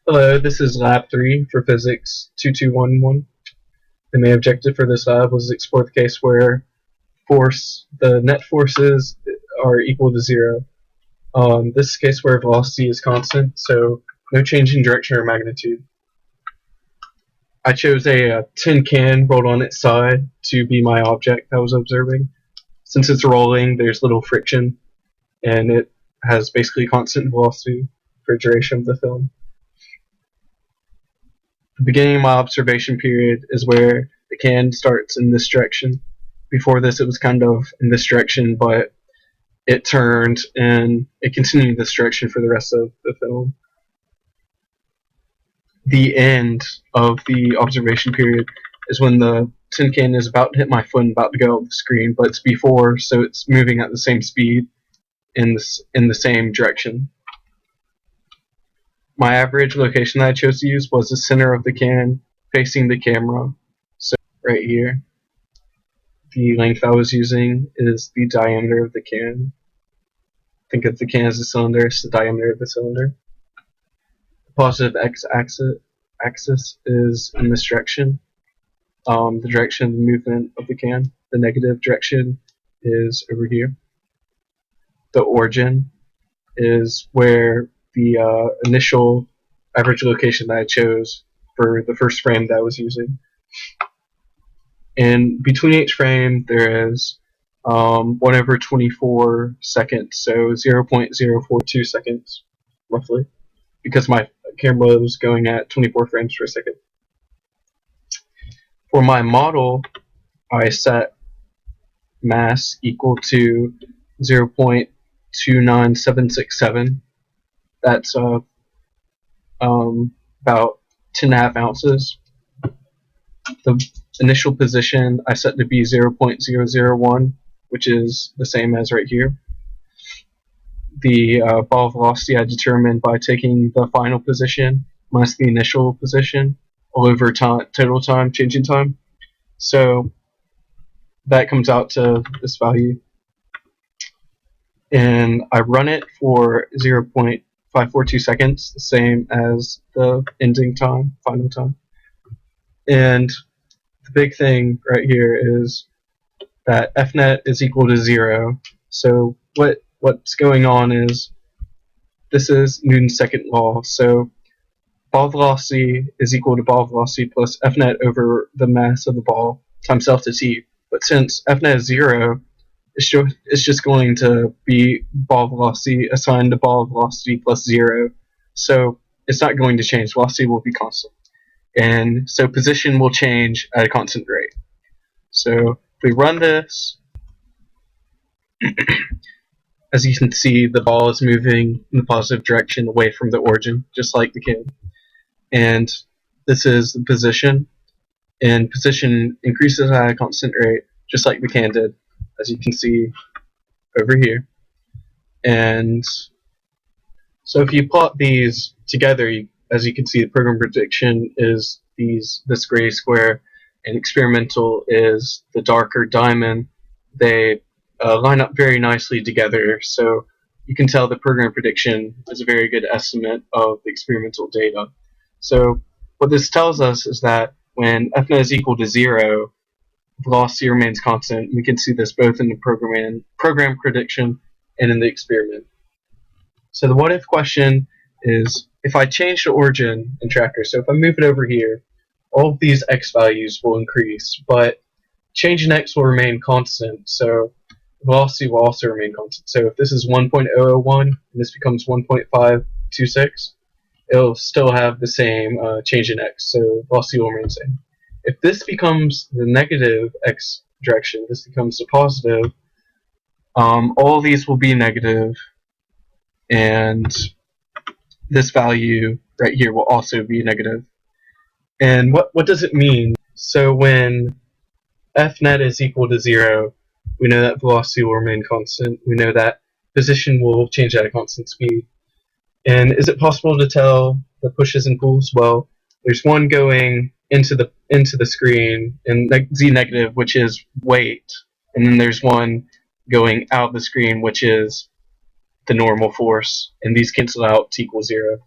Hello, this is Lab 3 for Physics 2211. The main objective for this lab was to explore the case where the net forces are equal to zero. This is a case where velocity is constant, so no change in direction or magnitude. I chose a tin can rolled on its side to be my object I was observing. Since it's rolling, there's little friction, and it has basically constant velocity for the duration of the film. The beginning of my observation period is where the can starts in this direction. Before this, it was kind of in this direction, but it turned and it continued this direction for the rest of the film. The end of the observation period is when the tin can is about to hit my foot and about to go off the screen, but it's before, so it's moving at the same speed in the same direction. My average location that I chose to use was the center of the can facing the camera, so right here. The length I was using is the diameter of the can. Think of the can as a cylinder, it's the diameter of the cylinder. The positive x-axis is in this direction, the direction of the movement of the can. The negative direction is over here. The origin is where the initial average location that I chose for the first frame that I was using. And between each frame, there is 1/24 seconds, so 0.042 seconds, roughly, because my camera was going at 24 frames per second. For my model, I set mass equal to 0.29767. That's about 10.5 ounces. The initial position I set to be 0.001, which is the same as right here. The ball velocity I determined by taking the final position minus the initial position all over total time, changing time. So that comes out to this value. And I run it for 0.542 seconds, the same as the ending time, final time. And the big thing right here is that Fnet is equal to 0. So what's going on is this is Newton's second law. So ball velocity is equal to ball velocity plus Fnet over the mass of the ball times delta t. But since Fnet is 0, it's just going to be ball velocity assigned to ball velocity plus 0. So it's not going to change. Velocity will be constant. And so position will change at a constant rate. So if we run this, as you can see, the ball is moving in the positive direction away from the origin, just like the can. And this is the position, and position increases at a constant rate, just like the can did, as you can see over here. And so if you plot these together, as you can see, the program prediction is this gray square, and experimental is the darker diamond. They line up very nicely together, so you can tell the program prediction is a very good estimate of the experimental data. So what this tells us is that when Fnet is equal to 0, velocity remains constant. We can see this both in the program prediction and in the experiment. So the what if question is, if I change the origin in tracker, so if I move it over here, all of these x values will increase, but change in x will remain constant, so velocity will also remain constant. So if this is 1.001 and this becomes 1.526, it'll still have the same change in x, so velocity will remain the same. If this becomes the negative x direction, this becomes the positive, all of these will be negative, and this value right here will also be negative. And what does it mean? So when Fnet is equal to 0, we know that velocity will remain constant. We know that position will change at a constant speed. And is it possible to tell the pushes and pulls? Well, there's one going into the screen in z negative, which is weight, and then there's one going out the screen, which is the normal force, and these cancel out to equal 0.